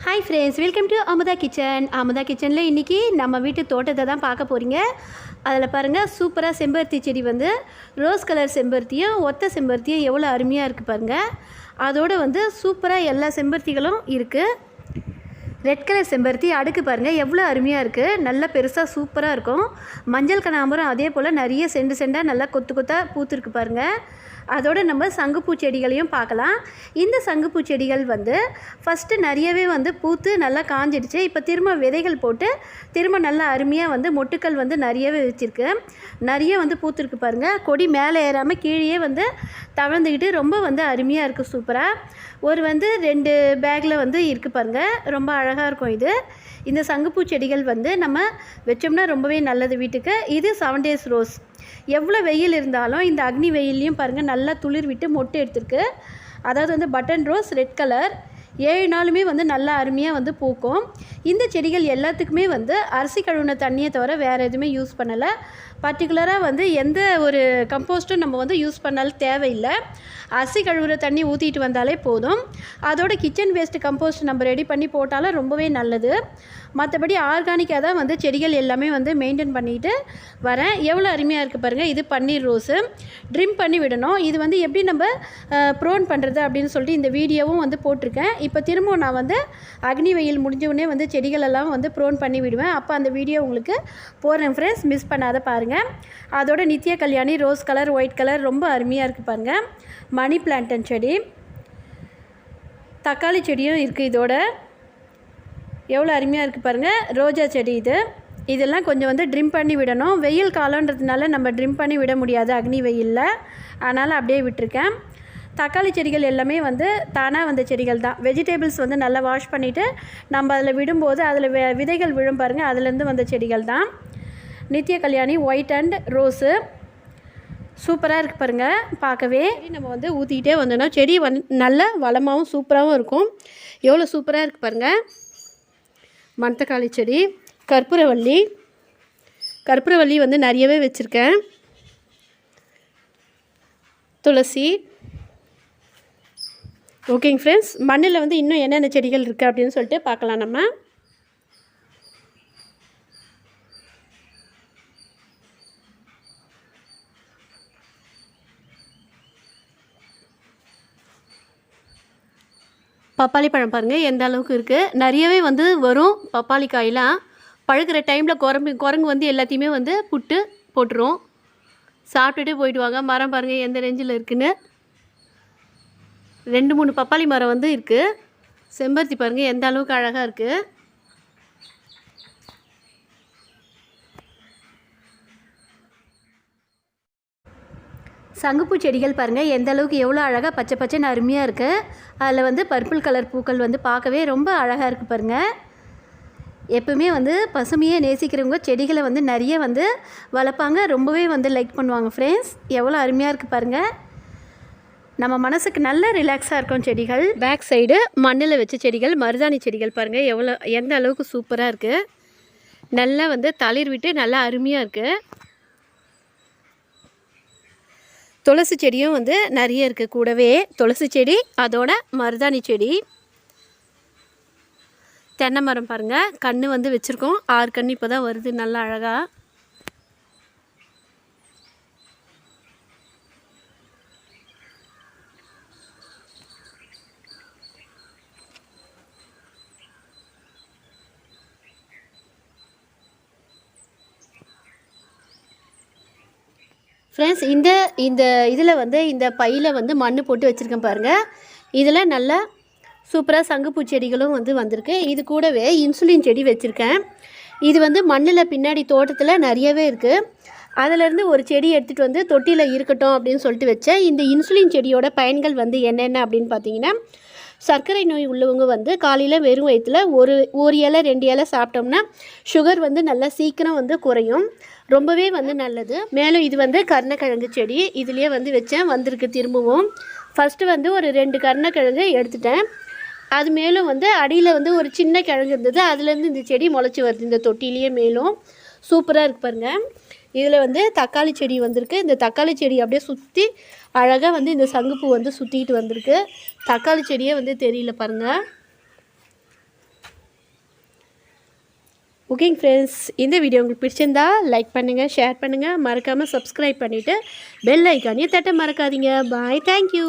Hi friends, welcome to Amudha kitchen. Amudha கிச்சனில் இன்றைக்கி நம்ம வீட்டு தோட்டத்தை தான் பார்க்க போகிறீங்க. அதில் பாருங்கள், சூப்பராக செம்பருத்தி செடி வந்து ரோஸ் கலர் செம்பருத்தியும் ஒத்த செம்பருத்தியும் எவ்வளோ அருமையாக இருக்குது பாருங்கள். அதோடு வந்து சூப்பராக எல்லா செம்பருத்திகளும் இருக்குது. ரெட் கலர் செம்பருத்தி அடுக்கு பாருங்கள் எவ்வளோ அருமையாக இருக்குது. நல்லா பெருசாக சூப்பராக இருக்கும். மஞ்சள் கனகாம்பரம் அதே போல் நிறைய செண்டாக நல்லா கொத்து கொத்தாக பூத்துருக்கு பாருங்கள். அதோடு நம்ம சங்குப்பூ செடிகளையும் பார்க்கலாம். இந்த சங்குப்பூ செடிகள் வந்து ஃபஸ்ட்டு நிறையவே வந்து பூத்து நல்லா காஞ்சிடுச்சு. இப்போ திரும்ப விதைகள் போட்டு திரும்ப நல்லா அருமையாக வந்து மொட்டுக்கள் வந்து நிறையவே வச்சுருக்கு. நிறைய வந்து பூத்துருக்கு பாருங்கள். கொடி மேலே ஏறாமல் கீழே வந்து தவழ்ந்துக்கிட்டு ரொம்ப வந்து அருமையாக இருக்குது. சூப்பராக ஒரு வந்து 2 பேக்கில் வந்து இருக்குது பாருங்கள். ரொம்ப அழகாக இருக்கும் இது. இந்த சங்குப்பூ செடிகள் வந்து நம்ம வச்சோம்னா ரொம்பவே நல்லது வீட்டுக்கு. இது 7 days ரோஸ். எவ்வளோ வெயில் இருந்தாலும் இந்த அக்னி வெயிலையும் பாருங்கள் நல்லா துளிர் விட்டு மொட்டு எடுத்துருக்கு. அதாவது வந்து பட்டன் ரோஸ் ரெட் கலர் 7 நாளுமே வந்து நல்லா அருமையாக வந்து பூக்கும். இந்த செடிகள் எல்லாத்துக்குமே வந்து அரிசி கழுவின தண்ணியை தவிர வேறு எதுவுமே யூஸ் பண்ணலை. பர்டிகுலராக வந்து எந்த ஒரு கம்போஸ்ட்டும் நம்ம வந்து யூஸ் பண்ணாலும் தேவையில்லை. அரிசி கழுவுற தண்ணி ஊற்றிட்டு வந்தாலே போதும். அதோட கிச்சன் வேஸ்ட்டு கம்போஸ்ட் நம்ம ரெடி பண்ணி போட்டாலும் ரொம்பவே நல்லது. மற்றபடி ஆர்கானிக்காக தான் வந்து செடிகள் எல்லாமே வந்து மெயின்டைன் பண்ணிட்டு வரேன். எவ்வளோ அருமையாக இருக்குது பாருங்கள். இது பன்னீர் ரோஸு ட்ரிம் பண்ணி விடணும். இது வந்து எப்படி நம்ம ப்ரோன் பண்ணுறது அப்படின்னு சொல்லிட்டு இந்த வீடியோவும் வந்து போட்டிருக்கேன். இப்போ திரும்பவும் நான் வந்து அக்னி வெயில் முடிஞ்சவுடனே வந்து செடிகளெல்லாம் வந்து ப்ரோன் பண்ணி விடுவேன். அப்போ அந்த வீடியோ உங்களுக்கு போடுறேன் ஃப்ரெண்ட்ஸ், மிஸ் பண்ணாத பாருங்கள். அதோட நித்திய Kalyani rose colour white colour ரொம்ப அருமையாக இருக்குது பாருங்கள். மணி பிளான்டன் செடி, தக்காளி செடியும் இருக்குது. இதோட எவ்வளோ அருமையாக இருக்குது பாருங்கள். ரோஜா செடி இதெல்லாம் கொஞ்சம் வந்து ட்ரிம் பண்ணி விடணும். வெயில் காலன்றதுனால நம்ம ட்ரிம் பண்ணி விட முடியாது அக்னி வெயிலில், அதனால் அப்படியே விட்டுருக்கேன். தக்காளி செடிகள் எல்லாமே வந்து தானாக வந்த செடிகள் தான். வெஜிடபிள்ஸ் வந்து நல்லா வாஷ் பண்ணிவிட்டு நம்ம அதில் விடும்போது அதில் விதைகள் விழும் பாருங்கள், அதுலேருந்து வந்த செடிகள் தான். நித்திய கல்யாணி ஒயிட் அண்ட் ரோஸு சூப்பராக இருக்குது பாருங்கள். பார்க்கவே நம்ம வந்து ஊற்றிக்கிட்டே வந்தோன்னா செடி வந்து நல்ல வளமாகவும் சூப்பராகவும் இருக்கும். எவ்வளோ சூப்பராக இருக்குது பாருங்கள். மணத்தக்காளி செடி, கற்பூரவள்ளி வந்து நிறையவே வச்சுருக்கேன். துளசி. ஓகேங்க ஃப்ரெண்ட்ஸ், மண்ணில் வந்து இன்னும் என்னென்ன செடிகள் இருக்குது அப்படின்னு சொல்லிட்டு பார்க்கலாம் நம்ம. பப்பாளி பழம் பாருங்கள் எந்த அளவுக்கு இருக்குது. நிறையவே வந்து வரும் பப்பாளி காயெலாம். பழுக்கிற டைமில் குரங்கு வந்து எல்லாத்தையுமே வந்து புட்டு போட்டுரும், சாப்பிட்டுட்டு போயிடுவாங்க. மரம் பாருங்கள் எந்த ரேஞ்சில் இருக்குதுன்னு. 2-3 பப்பாளி மரம் வந்து இருக்குது. செம்பருத்தி பாருங்கள் எந்த அளவுக்கு அழகாக இருக்குது. சங்குப்பூ செடிகள் பாருங்கள் எந்த அளவுக்கு எவ்வளோ அழகாக பச்சை பச்சைன்னு அருமையாக இருக்குது. அதில் வந்து பர்பிள் கலர் பூக்கள் வந்து பார்க்கவே ரொம்ப அழகாக இருக்குது பாருங்கள். எப்பவுமே வந்து பசுமையை நேசிக்கிறவங்க செடிகளை வந்து நிறைய வந்து வளர்ப்பாங்க, ரொம்பவே வந்து லைக் பண்ணுவாங்க ஃப்ரெண்ட்ஸ். எவ்வளோ அருமையாக இருக்குது பாருங்கள். நம்ம மனசுக்கு நல்ல ரிலாக்ஸாக இருக்கும் செடிகள். பேக் சைடு மண்ணில் வச்ச செடிகள், மருதாணி செடிகள் பாருங்கள் எந்த அளவுக்கு சூப்பராக இருக்குது. நல்லா வந்து தளிர் விட்டு நல்லா அருமையாக இருக்குது. துளசி செடியும் வந்து நிறைய இருக்குது. கூடவே துளசி செடி, அதோட மருதாணி செடி, தென்னை மரம் பாருங்கள் கன்று வந்து வச்சுருக்கோம். 6 கன்று இப்போ தான் வருது நல்லா அழகாக. ஃப்ரெண்ட்ஸ், இந்த இதில் வந்து இந்த பையில் வந்து மண் போட்டு வச்சுருக்கேன் பாருங்கள். இதில் நல்லா சூப்பராக சங்குப்பூ செடிகளும் வந்து வந்திருக்கு. இது கூடவே இன்சுலின் செடி வச்சுருக்கேன். இது வந்து மண்ணில் பின்னாடி தோட்டத்தில் நிறையவே இருக்குது. அதிலேருந்து ஒரு செடி எடுத்துகிட்டு வந்து தொட்டியில் இருக்கட்டும் அப்படின்னு சொல்லிட்டு வச்சேன். இந்த இன்சுலின் செடியோட பயன்கள் வந்து என்னென்ன அப்படின்னு பார்த்தீங்கன்னா, சர்க்கரை நோய் உள்ளவங்க வந்து காலையில் வெறும் வயிற்றில் ஒரு இலை 2 இலை சாப்பிட்டோம்னா சுகர் வந்து நல்லா சீக்கிரம் வந்து குறையும். ரொம்பவே வந்து நல்லது. மேலும் இது வந்து கருணக்கிழங்கு செடி இதுலேயே வந்து வச்சேன், வந்திருக்கு திரும்பவும். ஃபஸ்ட்டு வந்து ஒரு 2 கருணக்கிழங்கு எடுத்துட்டேன். அது மேலும் வந்து அடியில் வந்து ஒரு சின்ன கிழங்கு இருந்தது, அதுலேருந்து இந்த செடி முளைச்சி வருது இந்த தொட்டிலேயே. மேலும் சூப்பராக இருக்கு பாருங்கள். இதில் வந்து தக்காளி செடி வந்திருக்கு. இந்த தக்காளி செடி அப்படியே சுற்றி அழகாக வந்து இந்த சங்குப்பூ வந்து சுற்றிட்டு வந்திருக்கு. தக்காளி செடியே வந்து தெரியல பாருங்கள். ஓகேங்க ஃப்ரெண்ட்ஸ், இந்த வீடியோ உங்களுக்கு பிடிச்சிருந்தா லைக் பண்ணுங்கள், ஷேர் பண்ணுங்கள், மறக்காமல் சப்ஸ்கிரைப் பண்ணிவிட்டு பெல் ஐக்கானையும் தட்ட மறக்காதீங்க. பாய், தேங்க்யூ.